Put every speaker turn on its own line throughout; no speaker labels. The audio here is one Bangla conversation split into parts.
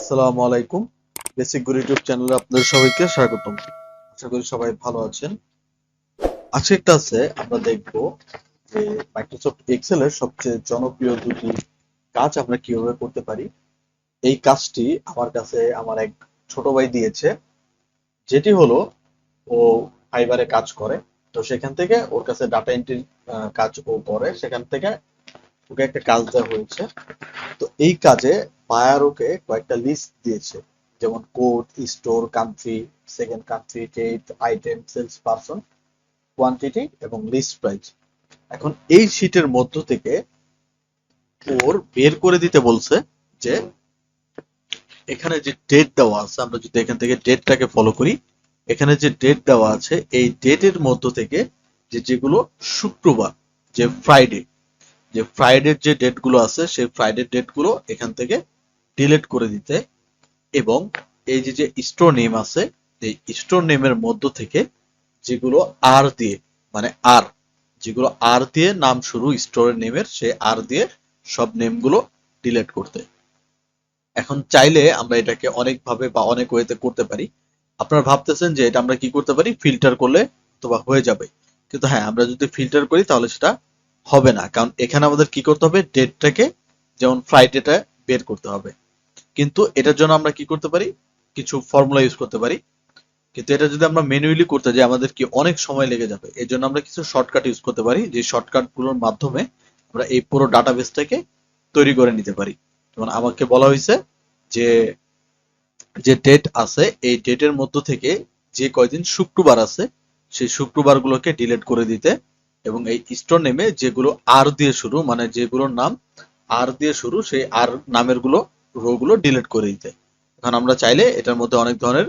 আসসালামু আলাইকুম। বেসিক গুরু ইউটিউব চ্যানেলে আপনাদের সবাইকে স্বাগতম। আশা করি সবাই ভালো আছেন। আজকে একটা আছে আমরা দেখব যে মাইক্রোসফট এক্সেল এর সবচেয়ে জনপ্রিয় দুটি কাজ আমরা কিভাবে করতে পারি। এই কাজটি আমার কাছে আমার এক ছোট ভাই দিয়েছে, যেটি হলো ও ফাইবারে কাজ করে। তো সেখান থেকে ওর কাছে ডাটা এন্ট্রি কাজ ও করে, সেখান থেকে ওকে একটা কাজ দেওয়া হয়েছে। তো এই কাজে বায়ার ওকে কয়েকটা লিস্ট দিয়েছে, যেমন code, store, country, second country, date, item, salesperson, quantity এবং লিস্ট প্রাইস। এখন এই শীটের মধ্য থেকে ওর বের করে দিতে বলছে যে এখানে যে ডেট দেওয়া আছে, আমরা যদি এখান থেকে ডেটটাকে ফলো করি, এখানে যে ডেট দেওয়া আছে এই ডেটের মধ্য থেকে যেগুলো শুক্রবার, যে ফ্রাইডে, যে ফ্রাইডের যে ডেটগুলো আছে সেই ফ্রাইডের ডেটগুলো এখান থেকে ডিলিট করে দিতে, এবং এই যে স্টোর নেম আছে এই স্টোর নেমের মধ্য থেকে যেগুলো আর দিয়ে, মানে আর, যেগুলো আর দিয়ে নাম শুরু স্টোরের নেমের, সে আর দিয়ে সব নেমগুলো ডিলিট করতে। এখন চাইলে আমরা এটাকে অনেকভাবে বা অনেক ওয়েতে করতে পারি। আপনারা ভাবতেছেন যে এটা আমরা কি করতে পারি, ফিল্টার করলে অথবা হয়ে যাবে, কিন্তু হ্যাঁ, আমরা যদি ফিল্টার করি তাহলে সেটা হবে না, কারণ এখানে আমাদের কি করতে হবে, ডেটটাকে, যেমন ফ্রাইডেটা বের করতে হবে। কিন্তু এটার জন্য আমরা কি করতে পারি, কিছু ফর্মুলা ইউজ করতে পারি। কিন্তু এটা যদি আমরা ম্যানুয়ালি করতে যাই আমাদের কি অনেক সময় লেগে যাবে। এর জন্য আমরা কিছু শর্টকাট ইউজ করতে পারি, যে শর্টকাট গুলোর মাধ্যমে আমরা এই পুরো ডাটাবেসটাকে তৈরি করে নিতে পারি। যেমন আমাকে বলা হয়েছে যে যে ডেট আছে এই ডেটের মধ্য থেকে যে কয়দিন শুক্রবার আছে সেই শুক্রবারগুলোকে ডিলিট করে দিতে, এবং এই স্টোর নেমে যেগুলো আর দিয়ে শুরু, মানে যেগুলোর নাম আর দিয়ে শুরু, সেই আর নামের গুলো রো গুলো ডিলিট করে দিতে। এখন আমরা চাইলে এটার মধ্যে অনেক ধরনের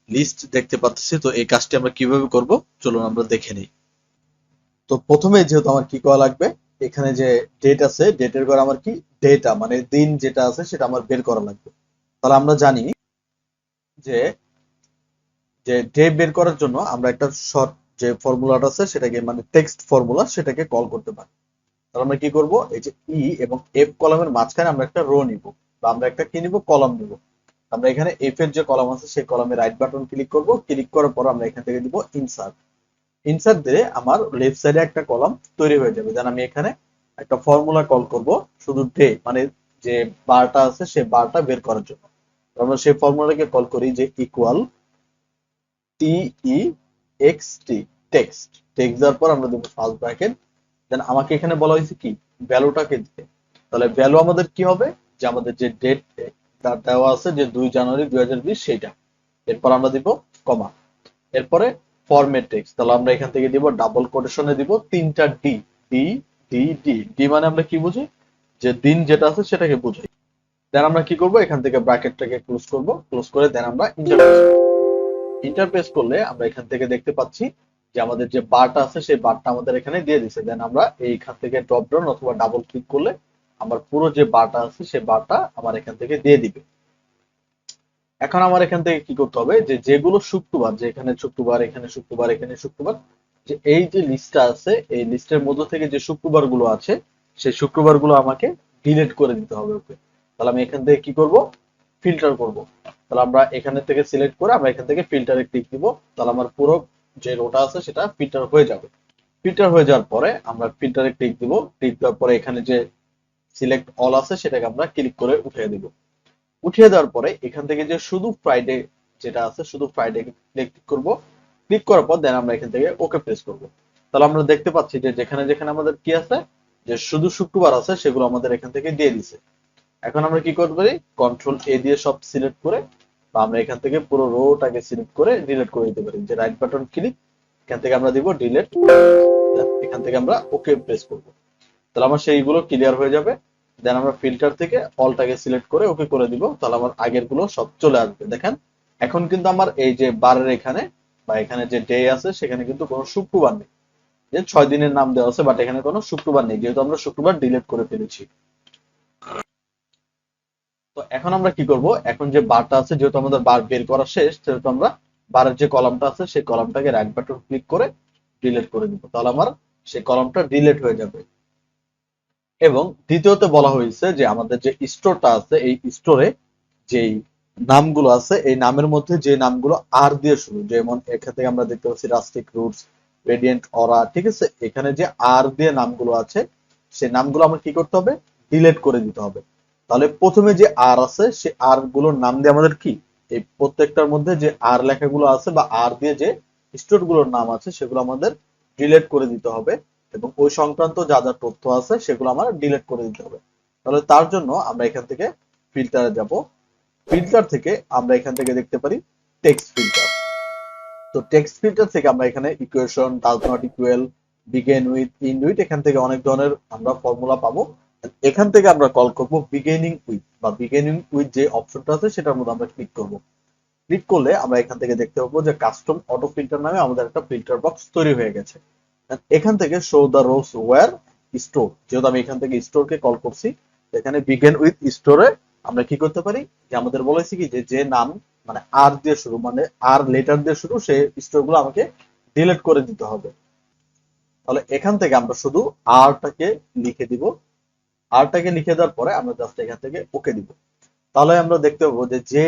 লিস্ট দেখতে পাচ্ছি। তো এই কাজটি আমরা কিভাবে করব, চলুন আমরা দেখে নিই। তো প্রথমে যেহেতু আমার কি করা লাগবে, এখানে যে ডেট আছে ডেটের ঘরে আমার কি ডেটা, মানে দিন যেটা আছে সেটা আমার বের করা লাগবে। তাহলে আমরা জানি যে যে ডে বের করার জন্য আমরা একটা শর্ট যে ফর্মুলাটা আছে সেটাকে, মানে টেক্সট ফর্মুলা, সেটাকে কল করতে পারি। তাহলে আমরা কি করব, এই যে ই এবং এফ কলামের মাঝখানে আমরা একটা রো নিব, বা আমরা একটা কি নিব, কলাম নিব। আমরা এখানে এফ এর যে কলাম আছে সেই কলামে রাইট বাটন ক্লিক করব, ক্লিক করার পর আমরা এখান থেকে দিব ইনসার্ট। ইনসার্ট দিলে আমার লেফট সাইডে একটা কলাম তৈরি হয়ে যাবে। দেন আমি এখানে একটা ফর্মুলা কল করব, শুধু ডে, মানে যে বারটা আছে সেই বারটা বের করার জন্য। তো আমরা সেই ফর্মুলাকে কল করি যে ইকুয়াল টি ই এক্স টি, টেক্সট। টেক্সট দেওয়ার পর আমরা দেবো ফার্স্ট ব্র্যাকেট। দেন আমাকে এখানে বলা হয়েছে কি, ভ্যালুটাকে দিতে। তাহলে ভ্যালু আমাদের কি হবে, যে আমাদের যে ডেট দেওয়া আছে যে 2 জানুয়ারি 2020 সেইটা। এরপর আমরা দিব কমা, এরপরে ফরম্যাট টেক্সট। তাহলে আমরা এখান থেকে দিব ডাবল কোটেশনে দিব তিনটা D, D, D, D. D মানে আমরা কি বুঝি, যে দিন যেটা আছে সেটাকে বুঝাই। দেন আমরা কি করব, এখান থেকে ব্র্যাকেটটাকে ক্লোজ করব, ক্লোজ করে দেন আমরা ইন্টারপ্রেস করলে আমরা এখান থেকে দেখতে পাচ্ছি যে আমাদের যে বারটা আছে সেই বারটা আমাদের এখানে দিয়ে দিছে। দেন আমরা এইখান থেকে ড্রপ ডাউন অথবা ডাবল ক্লিক করলে আমার পুরো যে বারটা আছে সেই বারটা আমার এখান থেকে দিয়ে দিবে। এখন আমার এখান থেকে কি করতে হবে, যে যেগুলো শুক্রবার, যে এখানে শুক্রবার, এখানে শুক্রবার, এখানে শুক্রবার, যে এই যে লিস্টটা আছে এই লিস্টের মধ্য থেকে যে শুক্রবার গুলো আছে সেই শুক্রবার গুলো আমাকে ডিলিট করে দিতে হবে ওকে। তাহলে আমি এখান থেকে কি করব, ফিল্টার করব। তাহলে আমরা এখানে থেকে সিলেক্ট করে আমরা এখান থেকে ফিল্টারে ক্লিক দিব। তাহলে আমার পুরো যে রোটা আছে সেটা ফিল্টার হয়ে যাবে। ফিল্টার হয়ে যাওয়ার পরে আমরা ফিল্টারে ক্লিক দিব, ক্লিক দেওয়ার পরে এখানে যে সিলেক্ট অল আছে সেটাকে আমরা ক্লিক করে উঠিয়ে দিব। উঠিয়ে দেওয়ার পরে এখান থেকে যে শুধু ফ্রাইডে যেটা আছে শুধু ফ্রাইডে ক্লিক করব। ক্লিক করার পর দেন আমরা এখান থেকে ওকে প্রেস করব। তাহলে আমরা দেখতে পাচ্ছি যে যেখানে যেখানে আমাদের কি আছে, যে শুধু শুক্রবার আছে সেগুলো আমাদের এখান থেকে দিয়ে দিছে। এখন আমরা কি করতে পারি, কন্ট্রোল এ দিয়ে সব সিলেক্ট করে, বা আমরা এখান থেকে পুরো রোটাকে সিলেক্ট করে ডিলিট করে দিতে পারি। যে রাইট বাটন ক্লিক, এখান থেকে আমরা দিব ডিলিট, এখান থেকে আমরা ওকে প্রেস করব। তাহলে আমার সেইগুলো ক্লিয়ার হয়ে যাবে। দেন আমরা ফিল্টার থেকে অলটাকে সিলেক্ট করে ওকে করে দিব। তাহলে আমার আগের গুলো সব চলে আসবে। দেখেন এখন কিন্তু আমার এই যে বারের এখানে বা এখানে যে ডে আছে সেখানে কিন্তু কোনো শুক্রবার নেই। যে 6 দিনের নাম দেওয়া আছে বাট এখানে কোনো শুক্রবার নেই, যেহেতু আমরা শুক্রবার ডিলিট করে ফেলেছি। তো এখন আমরা কি করব, এখন যে বারটা আছে যেহেতু আমাদের বার বের করা শেষ, সেহেতু আমরা বারের যে কলামটা আছে সেই কলামটাকে রাইট বাটন ক্লিক করে ডিলিট করে দিব। তাহলে আমার সেই কলামটা ডিলিট হয়ে যাবে। এবং দ্বিতীয়তে বলা হয়েছে যে আমাদের যে স্টোরটা আছে এই স্টোরে যেই নামগুলো আছে, এই নামের মধ্যে যে নামগুলো আর দিয়ে শুরু, যেমন এখান থেকে আমরা দেখতে পাচ্ছি রাস্টিক রুটস, রেডিয়েন্ট অরা, ঠিক আছে? এখানে যে আর দিয়ে নামগুলো আছে সেই নামগুলো আমার কি করতে হবে, ডিলিট করে দিতে হবে। তাহলে প্রথমে যে আর আছে সে আর গুলোর নাম দিয়ে আমাদের কি, এই প্রত্যেকটার মধ্যে যে আর লেখাগুলো আছে বা আর দিয়ে যে স্টোর গুলোর নাম আছে সেগুলো আমাদের ডিলিট করে দিতে হবে, এবং ওই সংক্রান্ত যা যা তথ্য আছে সেগুলো আমার ডিলিট করে দিতে হবে। তাহলে তার জন্য আমরা এখান থেকে ফিল্টারে যাব। ফিল্টার থেকে আমরা এখান থেকে দেখতে পারি টেক্সট ফিল্টার। তো টেক্সট ফিল্টার থেকে আমরা এখানে equation, does not equal, begin with, end with, এখান থেকে অনেক ধরনের আমরা ফর্মুলা পাবো। এখান থেকে আমরা কল করব বিগিনিং উইথ, বা বিগিনিং উইথ যে অপশনটা আছে সেটার মধ্যে আমরা ক্লিক করব। ক্লিক করলে আমরা এখান থেকে দেখতে পাবো যে কাস্টম অটো ফিল্টার নামে আমাদের একটা ফিল্টার বক্স তৈরি হয়ে গেছে। এখান থেকে show the rows where store, যেহেতু আমি এখান থেকে স্টোরকে কল করছি, এখানে বিগিন উইথ স্টোরে আমরা কি করতে পারি, যে আমাদের বলেছি কি যে যে নাম মানে আর দিয়ে শুরু, মানে আর লেটার দিয়ে শুরু, সেই স্টোর গুলো আমাকে ডিলিট করে দিতে হবে। তাহলে এখান থেকে আমরা শুধু আরটাকে লিখে দিব। আরটাকে লিখে দেওয়ার পরে আমরা জাস্ট এখান থেকে ওকে দিব। তাহলে আমরা দেখতে পাবো যে যে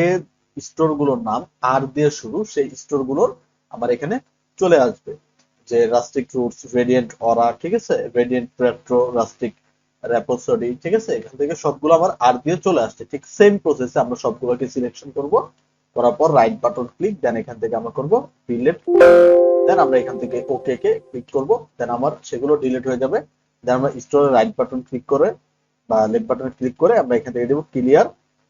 স্টোর গুলোর নাম আর দিয়ে শুরু সেই স্টোর গুলোর আমার এখানে চলে আসবে, যে রাস্টিক রুটস, রেডিয়েন্ট অরা, ঠিক আছে, রেডিয়েন্ট প্রেট্রো, রাস্টিক র্যাপোসডি, ঠিক আছে, এখান থেকে সবগুলো আমার আর দিয়ে চলে আসছে। ঠিক সেম প্রসেসে আমরা সবগুলোকে সিলেকশন করব, করার পর রাইট বাটন ক্লিক, দেন এখান থেকে আমরা করব ডিলিট, দেন আমরা এখান থেকে ওকে কে ক্লিক করব, দেন আমার সেগুলো ডিলিট হয়ে যাবে। দেন আমরা স্টোরে রাইট বাটন ক্লিক করে বা লেফট বাটনে ক্লিক করে আমরা এখান থেকে দেব ক্লিয়ার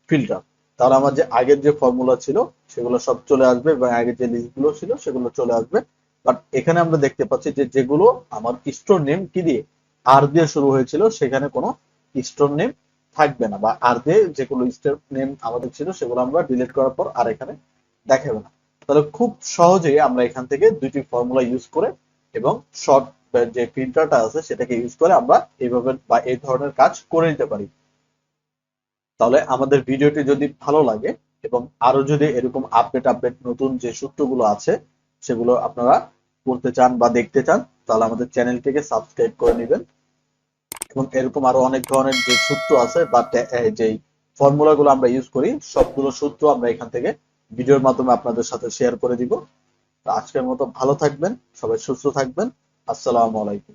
ফিল্টার। তাহলে আমার যে আগের যে ফর্মুলা ছিল সেগুলো সব চলে আসবে, এবং আগের যে লিস্ট গুলো ছিল সেগুলো চলে আসবে। বাট এখানে আমরা দেখতে পাচ্ছি যে যেগুলো আমার স্টোর নেম কি দিয়ে, আর দিয়ে শুরু হয়েছিল, সেখানে কোনো স্টোর নেম থাকবে না, বা আর দিয়ে যেগুলো স্টোর নেম আমাদের ছিল সেগুলো আমরা ডিলিট করার পর আর এখানে দেখাবে না। তাহলে খুব সহজেই আমরা এখান থেকে দুইটি ফর্মুলা ইউজ করে এবং শর্ট যে ফিল্টারটা আছে সেটাকে ইউজ করে আমরা এইভাবে বা এই ধরনের কাজ করে নিতে পারি। তাহলে আমাদের ভিডিওটি যদি ভালো লাগে এবং আরো যদি এরকম আপডেট আপডেট নতুন যে সূত্রগুলো আছে সেগুলো আপনারা পড়তে চান বা দেখতে চান, তাহলে আমাদের চ্যানেলটিকে সাবস্ক্রাইব করে নেবেন। এবং এরকম আরো অনেক ধরনের যে সূত্র আছে বা যেই ফর্মুলা গুলো আমরা ইউজ করি সবগুলো সূত্র আমরা এখান থেকে ভিডিওর মাধ্যমে আপনাদের সাথে শেয়ার করে দিব। তো আজকের মতো ভালো থাকবেন, সবাই সুস্থ থাকবেন। আসসালামু আলাইকুম।